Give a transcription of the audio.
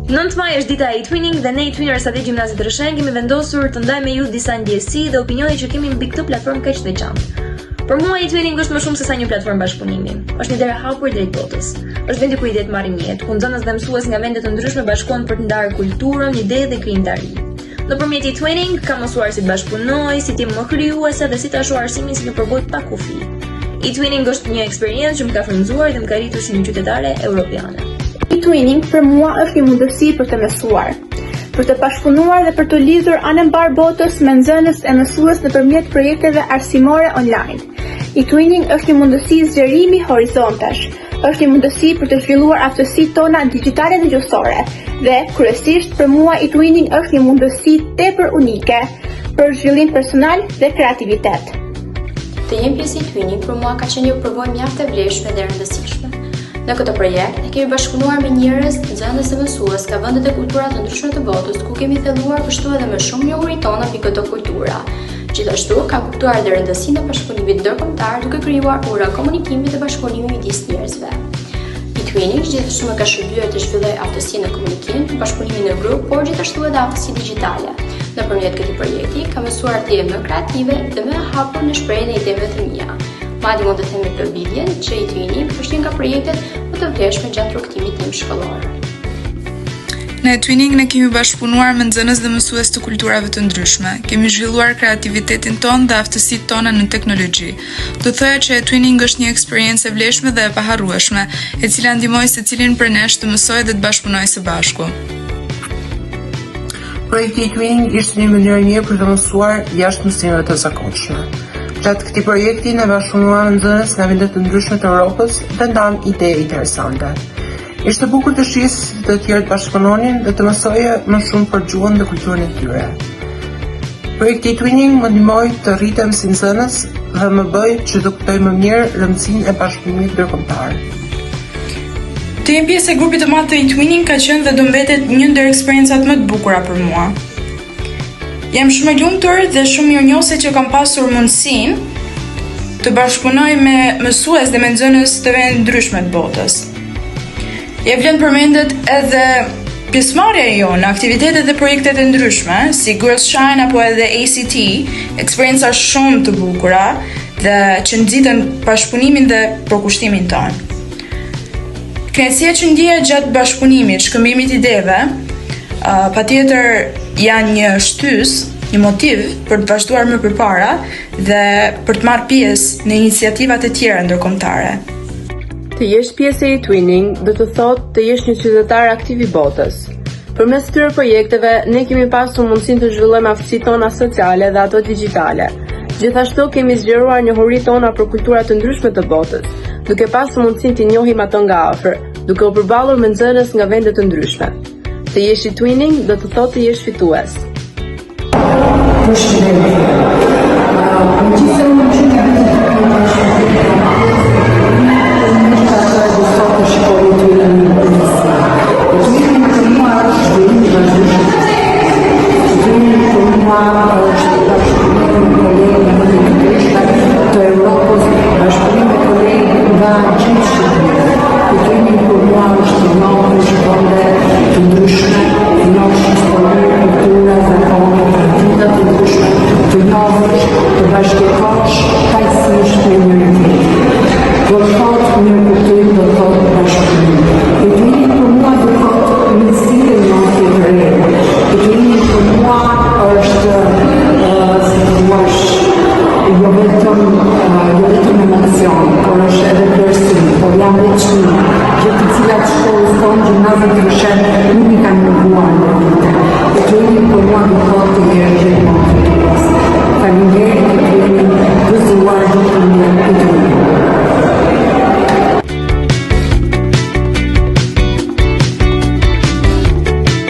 9 maj është dita e e-twinning dhe ne e-twiners atë gjimnazit Rëshen kemi vendosur të ndajmë me ju disa ndjesi dhe opinione që kemi mbi këtë platformë kaq të veçantë. Për mua e-twinning është më shumë se sa një platformë bashkëpunimi. Është një derë e hapur drejt botës. Është vendi ku idetë marrin jetë, ku nxënës dhe mësues nga vende të ndryshme bashkohen për të ndarë kulturën, ide dhe krijimtari. Nëpërmjet e-twinning kam mësuar si të bashkëpunoj, si të më krijuese dhe si ta shoh arsimin si një përbojë pa kufi. E-twinning është një eksperiencë që më ka frymëzuar dhe më ka rritur si një qytetare europiane. E-twinning për mua është një mundësi për të mësuar, për të bashkëpunuar dhe për të lidhur anën mbar botës me nxënës e mësues nëpërmjet projekteve arsimore online. E-twinning është një mundësi zgjerimi horizontash, është një mundësi për të zhvilluar aftësitë tona digjitale dhe gjuhësore, dhe kryesisht për mua e-twinning është një mundësi tepër unike për zhvillim personal dhe kreativitet. Të jem pjesë e-twinning për mua ka qenë një përvojë mjaft e vlefshme dhe rëndësishme. Në këtë projekt ne kemi bashkëpunuar me njerëz, nxënës dhe mësues nga vende dhe kultura të ndryshme të botës, ku kemi thelluar kështu edhe më shumë njohurinë tona mbi këto kultura. Gjithashtu, kam kuptuar edhe rëndësinë e bashkëpunimit ndërkombëtar duke krijuar ura komunikimi dhe bashkëpunimi midis njerëzve. E-twinning gjithashtu më ka shërbyer të zhvilloj aftësinë në komunikim, bashkëpunimin në grup, por gjithashtu edhe aftësi digjitale. Nëpërmjet këtij projekti, kam mësuar të jem më kreative dhe më e hapur në shprehjen e ideve të mia. Madje mund të them me plotbidhjen që e-twinning është një nga projektet më të vlefshme gjatë rrugtimit tim shkollor. Në e-twinning ne kemi bashkëpunuar me nxënës dhe mësues të kulturave të ndryshme. Kemi zhvilluar kreativitetin ton dhe aftësitë tona në teknologji. Do thoya që e-twinning është një eksperiencë e vlefshme dhe e paharrueshme, e cila ndihmoi secilin prej nesh të mësojë dhe të bashkëpunojë së bashku. Projekti e-twinning ishte një mënyrë mirë për të mësuar jashtë mësimeve të zakonshme. Gjatë këtij projekti ne bashkëpunuam nxënës nga vende të ndryshme të Europës dhe ndam ide interesante. Ishte bukur të shihë si të tjerë të bashkëpunonin dhe të mësoje më shumë për gjuhën dhe kulturën e tyre. Projekti e-twinning më ndihmoi të rritem si nxënës dhe më bëi që të kuptoj më mirë rëndësinë e bashkëpunimit ndërkombëtar. Të jem pjesë e grupit të madh të e-twinning ka qenë dhe do mbetet një ndër eksperiencat më të bukura për mua. Jam shumë e lumtur dhe shumë mirënjohëse që kam pasur mundësinë të bashkëpunoj me mësues dhe me nxënës të vendeve ndryshme të botës. Ja vlen përmendet edhe pjesëmarrja jonë në aktivitetet dhe projektet e ndryshme, si Girls Shine apo edhe ACT, eksperienca shumë të bukura dhe që nxitën bashkëpunimin dhe përkushtimin tonë. Kënaqësia që ndjeja gjatë bashkëpunimit, shkëmbimit ideve, patjetër janë një shtys, një motiv për të vazhduar më përpara dhe për të marrë pjesë në iniciativat e tjera ndërkombëtare. Të jesh pjesë e e-twinning do të thotë të jesh një qytetar aktiv i botës. Përmes këtyre projekteve ne kemi pasur mundësinë të zhvillojmë aftësitë tona sociale dhe ato digjitale. Gjithashtu kemi zgjeruar njohuritë tona për kultura të ndryshme të botës, duke pasur mundësinë të njohim ato nga afër, duke u përballur me nxënës nga vende të ndryshme. Të jesh e-twinning do të thotë të jesh fitues. Famiglie,